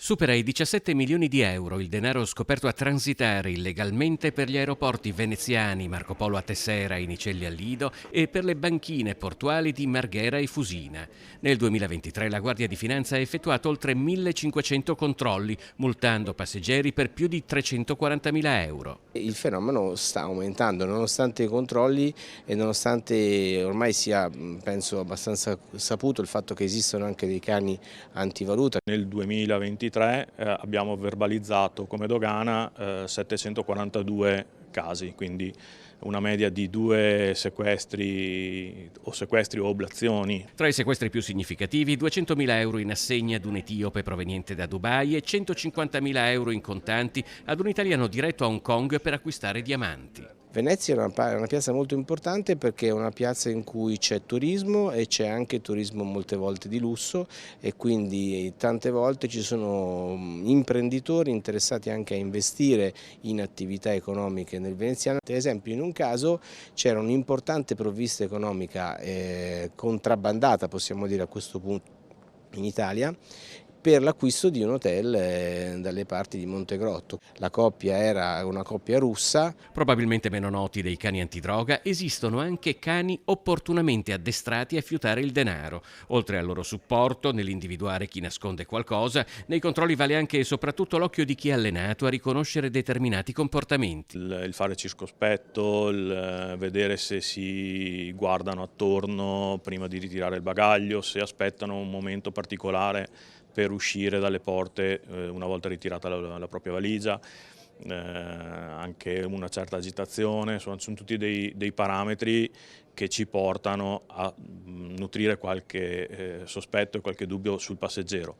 Supera i 17 milioni di euro il denaro scoperto a transitare illegalmente per gli aeroporti veneziani Marco Polo a Tessera e Nicelli a Lido e per le banchine portuali di Marghera e Fusina. Nel 2023 la Guardia di Finanza ha effettuato oltre 1500 controlli, multando passeggeri per più di 340.000 euro. Il fenomeno sta aumentando nonostante i controlli e nonostante ormai sia, penso, abbastanza saputo il fatto che esistono anche dei cani antivaluta. Nel 2023 abbiamo verbalizzato come dogana 742 casi, quindi una media di 2 sequestri o oblazioni. Tra i sequestri più significativi, 200.000 euro in assegni ad un etiope proveniente da Dubai e 150.000 euro in contanti ad un italiano diretto a Hong Kong per acquistare diamanti. Venezia è una piazza molto importante perché è una piazza in cui c'è turismo e c'è anche turismo molte volte di lusso e quindi tante volte ci sono imprenditori interessati anche a investire in attività economiche nel veneziano. Ad esempio in un caso c'era un'importante provvista economica contrabbandata, possiamo dire a questo punto, in Italia per l'acquisto di un hotel dalle parti di Montegrotto. La coppia era una coppia russa. Probabilmente meno noti dei cani antidroga, esistono anche cani opportunamente addestrati a fiutare il denaro. Oltre al loro supporto nell'individuare chi nasconde qualcosa, nei controlli vale anche e soprattutto l'occhio di chi è allenato a riconoscere determinati comportamenti. Il fare circospetto, il vedere se si guardano attorno prima di ritirare il bagaglio, se aspettano un momento particolare per uscire dalle porte una volta ritirata la propria valigia, anche una certa agitazione, sono tutti dei parametri che ci portano a nutrire qualche sospetto e qualche dubbio sul passeggero.